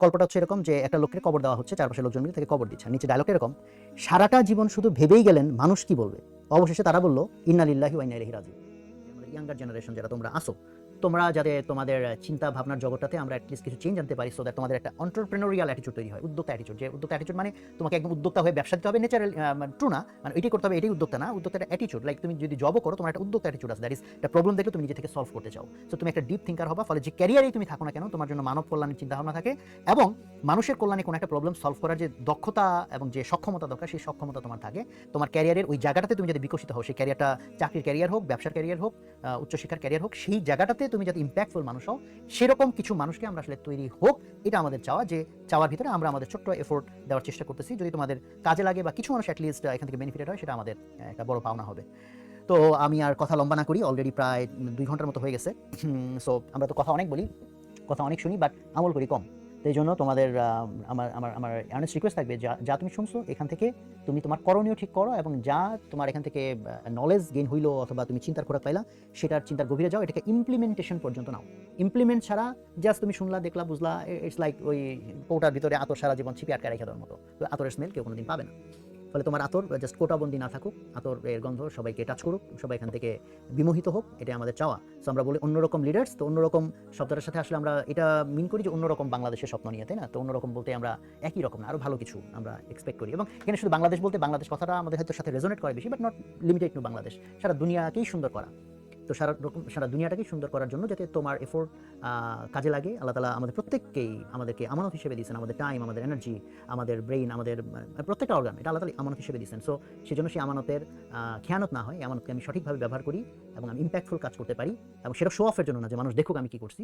গল্পটা হচ্ছে এরকম যে একটা লোককে কবর দেওয়া হচ্ছে, চারপাশে লোকজন মিলে তাকে কবর দিচ্ছে। নিচে ডায়লগটা এরকম, সারাটা জীবন শুধু ভেবেই গেলেন মানুষ কি বলবে। অবশেষে তারা বলল, ইন্না লিল্লাহি ওয়া ইন্না ইলাইহি রাজিউন। আমাদের ইয়াঙ্গার জেনারেশন যারা তোমরা আসো, তোমরা যাতে তোমাদের চিন্তা ভাবনার জগৎটাতে আমরা অ্যাটলিস্ট কিছু চেঞ্জ আনতে পারি, সো দ্যাট তোমাদের একটা এন্টারপ্রেনিউরিয়াল অ্যাটিটিউড তৈরি হয়, উদ্যোক্তা অ্যাটিটিউড। যে উদ্যোক্তা অ্যাটিটিউড মানে তোমাকে একদম উদ্যোক্তা হয়ে ব্যবসা দিতে হবে, ন্যাচারাল মানে ট্রু না, মানে এটাই করতে হবে, এটাই উদ্যোক্তা না। উদ্যোক্তা একটা অ্যাটিটিউড, লাইক তুমি যদি জবও করো তোমার একটা উদ্যোক্তা অ্যাটিটিউড আছে, দ্যাট ইজ একটা প্রবলেম দেখলে তুমি নিজে থেকে সলভ করতে চাও। সো তুমি একটা ডিপ থিঙ্কার হবা, ফলে যে ক্যারিয়ারেই তুমি থাকো না কেন তোমার জন্য মানব কল্যাণের চিন্তাভাবনা থাকে এবং মানুষের কল্যাণে কোনো একটা প্রবলেম সলভ করার যে দক্ষতা এবং যে সক্ষমতা দরকার সেই সক্ষমতা তোমার থাকে। তোমার ক্যারিয়ারের ওই জায়গাটাতে তুমি যদি বিকশিত হও, সেই ক্যারিয়ারটা চাকরির ক্যারিয়ার হোক, ব্যবসার ক্যারিয়ার হোক, উচ্চশিক্ষার ক্যারিয়ার হোক, সেই জায়গাটাতে তুমি যাতে ইম্প্যাক্টফুল মানুষ হও, সেরকম কিছু মানুষকে আমরা আসলে তৈরি হোক, এটা আমাদের চাওয়া। যে চাওয়ার ভিতরে আমরা আমাদের ছোট্ট এফোর্ট দেওয়ার চেষ্টা করতেছি। যদি তোমাদের কাজে লাগে বা কিছু মানুষ অ্যাটলিস্ট এখান থেকে বেনিফিটেড হয়, সেটা আমাদের একটা বড় পাওনা হবে। তো আমি আর কথা লম্বা না করি, অলরেডি প্রায় 2 ঘন্টার মতো হয়ে গেছে। সো আমরা তো কথা অনেক বলি, কথা অনেক শুনি, বাট আমল করি কম। তো এই জন্য তোমাদের আমার আমার আমার আর্নেস্ট রিকোয়েস্ট থাকবে, যা যা তুমি শুনছো এখান থেকে তুমি তোমার করণীয় ঠিক করো, এবং যা তোমার এখান থেকে নলেজ গেইন হইলো অথবা তুমি চিন্তার খোরাক পাইলা, সেটার চিন্তার গভীরে যাও, এটাকে ইমপ্লিমেন্টেশন পর্যন্ত নাও। ইমপ্লিমেন্ট ছাড়া জাস্ট তুমি শুনলা, দেখলা, বুঝলা, ইটস লাইক ওই কৌটার ভিতরে আতর সারা জীবন ছিপে আটকে রেখে দেওয়ার মতো। তো আতরের স্মেল কেউ কোনোদিন পাবে না। ফলে তোমার আতর জাস্ট কোটাবন্দি না থাকুক, আতরের গন্ধ সবাইকে টাচ করুক, সবাই এখান থেকে বিমোহিত হোক, এটাই আমাদের চাওয়া। সো আমরা বলি অন্যরকম লিডার্স, তো অন্যরকম শব্দটার সাথে আসলে আমরা এটা মিন করি যে অন্যরকম বাংলাদেশের স্বপ্ন নিয়ে, তাই না? তো অন্যরকম বলতে আমরা একই রকম না, আরও ভালো কিছু আমরা এক্সপেক্ট করি। এবং এখানে শুধু বাংলাদেশ বলতে বাংলাদেশ কথাটা আমাদের হয়তো সাথে রেজোনেট করে বেশি, but not limited to Bangladesh, সারা দুনিয়াকেই সুন্দর করা। তো সারা দুনিয়াটাকেই সুন্দর করার জন্য যাতে তোমার এফোর্ট কাজে লাগে, আল্লাহ তাআলা আমাদের প্রত্যেককেই আমাদেরকে আমানত হিসেবে দিয়েছেন, আমাদের টাইম, আমাদের এনার্জি, আমাদের ব্রেইন, আমাদের প্রত্যেকটা অর্গান, এটা আল্লাহ তাআলা আমানত হিসেবে দিয়েছেন। সো সেজন্য সেই আমানতের খেয়ানত না হয়, এই আমানতকে আমি সঠিকভাবে ব্যবহার করি এবং আমি ইম্প্যাক্টফুল কাজ করতে পারি। এবং সেটা শো অফের জন্য না, যে মানুষ দেখুক আমি কি করছি।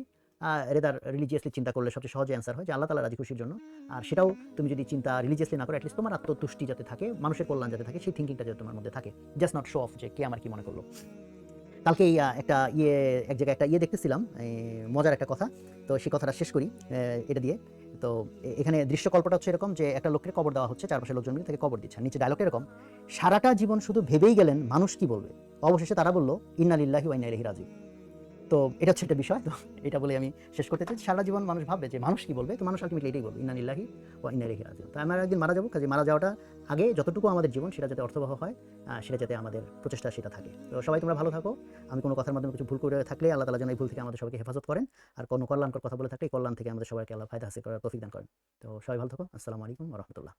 রেদার রিলিজিয়াসলি চিন্তা করলে সবচেয়ে সহজে অ্যান্সার হয় যে আল্লাহ তাআলা রাজি খুশির জন্য। আর সেটাও তুমি যদি চিন্তা রিলিজিয়াসলি না করো, অ্যাটলিস্ট তোমার আত্মতুষ্টি যাতে থাকে, মানুষের কল্যাণ যাতে থাকে, সেই থিঙ্কিংটা যাতে তোমার মধ্যে থাকে, জাস্ট নট শো অফ যে কে আমার কি মনে করলো। কালকে একটা এক জায়গায় একটা দেখতেছিলাম, মজার একটা কথা। তো সেই কথাটা শেষ করি এটা দিয়ে। তো এখানে দৃশ্যকল্পটা হচ্ছে এরকম যে একটা লোককে কবর দেওয়া হচ্ছে, চারপাশে লোকজন মিলে তাকে কবর দিচ্ছে। নিচে ডায়লগটা এরকম, সারাটা জীবন শুধু ভেবেই গেলেন মানুষ কি বলবে। অবশেষে তারা বলল, ইন্না লিল্লাহি ওয়া ইন্না ইলাইহি রাজিউন। তো এটা হচ্ছে একটা বিষয়। তো এটা বলে আমি শেষ করতে চাই। সারা জীবন মানুষ ভাববে যে মানুষ কি বলবে, তো মানুষ আলটিমেটলি এটাই বলবে, ইন্না লিল্লাহি ওয়া ইন্না ইলাইহি রাজিউন। তো আমরা একদিন মারা যাবো, কাজে মারা যাওয়াটা আগে যতটুকু আমাদের জীবন সেটা যাতে অর্থবহ হয়, সেটা যাতে আমাদের প্রচেষ্টা সেটা থাকে। তো সবাই তোমরা ভালো থাকো। আমি কোনো কথার মাধ্যমে কিছু ভুল করে থাকলে আল্লাহ তাআলা যেন এই ভুল থেকে আমাদের সবাইকে হেফাজত করেন। আর কোনো কল্যাণকর কথা বলে থাকলে এই কল্যাণ থেকে আমাদের সবাইকে আল্লাহ ফায়দা হাসিল করার তৌফিক দান করেন। তো সবাই ভালো থাকো। আসসালামু আলাইকুম ওয়া রাহমাতুল্লাহ।